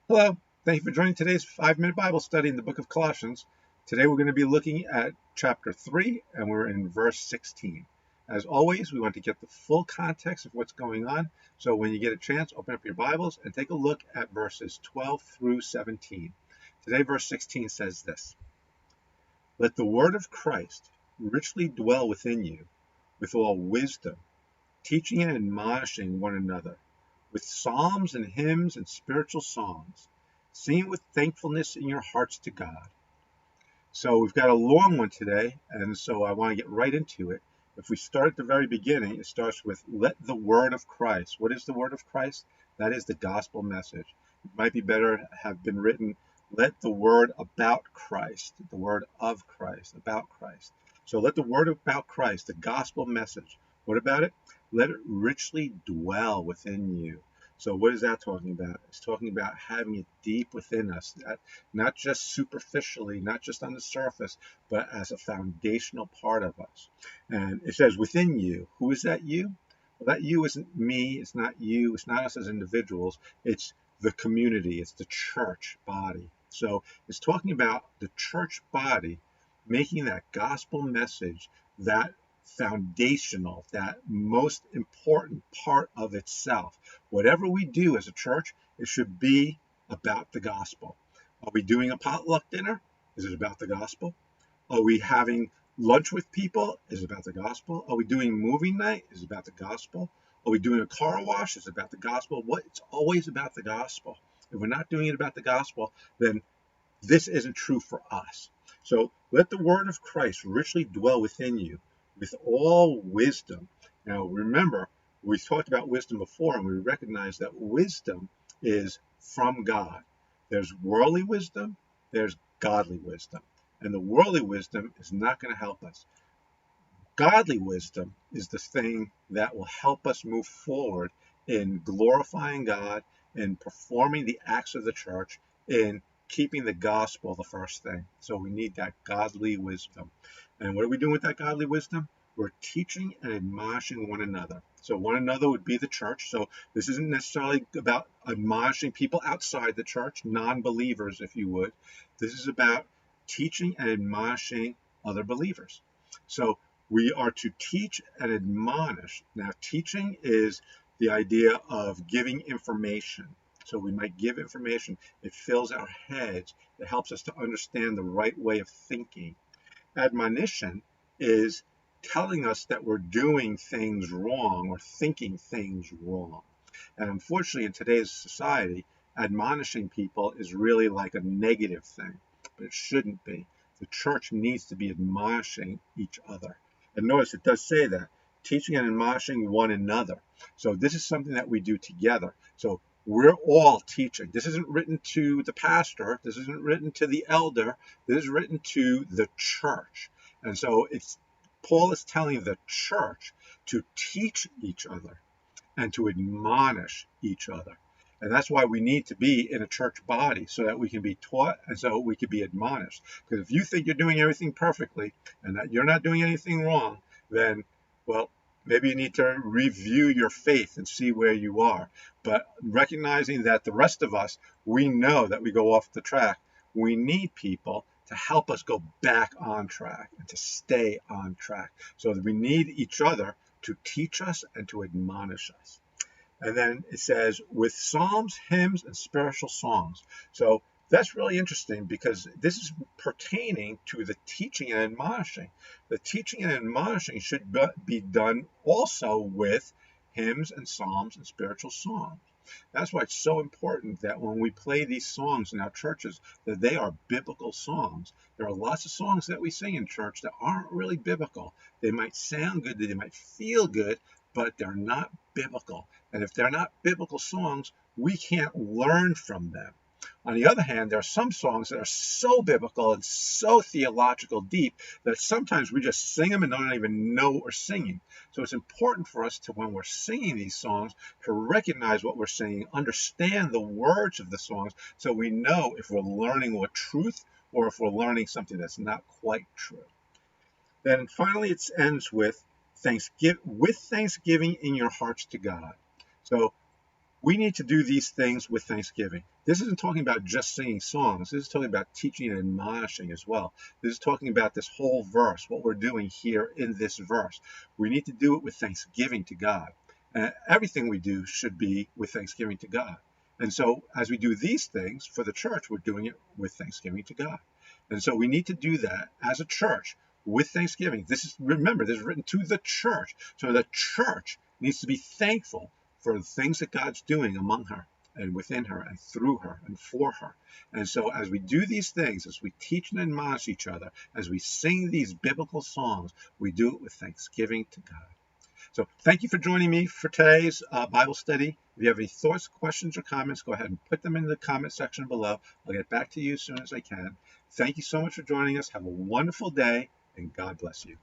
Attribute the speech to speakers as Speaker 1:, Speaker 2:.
Speaker 1: Hello, thank you for joining today's 5-minute Bible study in the book of Colossians. Today we're going to be looking at chapter 3 and we're in verse 16. As always, we want to get the full context of what's going on. So when you get a chance, open up your Bibles and take a look at verses 12 through 17. Today verse 16 says this: Let the word of Christ richly dwell within you with all wisdom, teaching and admonishing one another with psalms and hymns and spiritual songs, singing with thankfulness in your hearts to God. So we've got a long one today, and so I want to get right into it. If we start at the very beginning, it starts with, let the word of Christ. What is the word of Christ? That is the gospel message. It might be better to have been written, let the word about Christ, the word of Christ, about Christ. So let the word about Christ, the gospel message. What about it? Let it richly dwell within you. So what is that talking about? It's talking about having it deep within us, not just superficially, not just on the surface, but as a foundational part of us. And it says within you. Who is that you? Well, that you isn't me, it's not you, it's not us as individuals, it's the community, it's the church body. So it's talking about the church body making that gospel message that foundational, that most important part of itself. Whatever we do as a church, it should be about the gospel. Are we doing a potluck dinner? Is it about the gospel? Are we having lunch with people? Is it about the gospel? Are we doing movie night? Is it about the gospel? Are we doing a car wash? Is it about the gospel? It's always about the gospel. If we're not doing it about the gospel, then this isn't true for us. So let the word of Christ richly dwell within you with all wisdom. Now remember, we talked about wisdom before, and we recognize that wisdom is from God. There's worldly wisdom, there's godly wisdom. And the worldly wisdom is not going to help us. Godly wisdom is the thing that will help us move forward in glorifying God, in performing the acts of the church, in keeping the gospel the first thing. So we need that godly wisdom. And what are we doing with that godly wisdom? We're teaching and admonishing one another. So one another would be the church. So this isn't necessarily about admonishing people outside the church, non-believers, if you would. This is about teaching and admonishing other believers. So we are to teach and admonish. Now, teaching is the idea of giving information. So we might give information. It fills our heads. It helps us to understand the right way of thinking. Admonition is telling us that we're doing things wrong or thinking things wrong. And unfortunately, in today's society, admonishing people is really like a negative thing, but it shouldn't be. The church needs to be admonishing each other. And notice it does say that, teaching and admonishing one another. So this is something that we do together. So we're all teaching. This isn't written to the pastor. This isn't written to the elder. This is written to the church. And so Paul is telling the church to teach each other and to admonish each other. And that's why we need to be in a church body, so that we can be taught and so we can be admonished. Because if you think you're doing everything perfectly and that you're not doing anything wrong, then, well, maybe you need to review your faith and see where you are. But recognizing that the rest of us, we know that we go off the track. We need people to help us go back on track and to stay on track. So we need each other to teach us and to admonish us. And then it says, with psalms, hymns, and spiritual songs. So that's really interesting, because this is pertaining to the teaching and admonishing. The teaching and admonishing should be done also with hymns and psalms and spiritual songs. That's why it's so important that when we play these songs in our churches, that they are biblical songs. There are lots of songs that we sing in church that aren't really biblical. They might sound good, they might feel good, but they're not biblical. And if they're not biblical songs, we can't learn from them. On the other hand, there are some songs that are so biblical and so theological deep that sometimes we just sing them and don't even know what we're singing. So it's important for us to, when we're singing these songs, to recognize what we're singing, understand the words of the songs, so we know if we're learning what truth or if we're learning something that's not quite true. Then finally, it ends with thanksgiving in your hearts to God. So We need to do these things with thanksgiving. This isn't talking about just singing songs. This is talking about teaching and admonishing as well. This is talking about this whole verse, what we're doing here in this verse. We need to do it with thanksgiving to God. Everything we do should be with thanksgiving to God. And so as we do these things for the church, we're doing it with thanksgiving to God. And so we need to do that as a church with thanksgiving. Remember, this is written to the church. So the church needs to be thankful for the things that God's doing among her and within her and through her and for her. And so as we do these things, as we teach and admonish each other, as we sing these biblical songs, we do it with thanksgiving to God. So thank you for joining me for today's Bible study. If you have any thoughts, questions, or comments, go ahead and put them in the comment section below. I'll get back to you as soon as I can. Thank you so much for joining us. Have a wonderful day, and God bless you.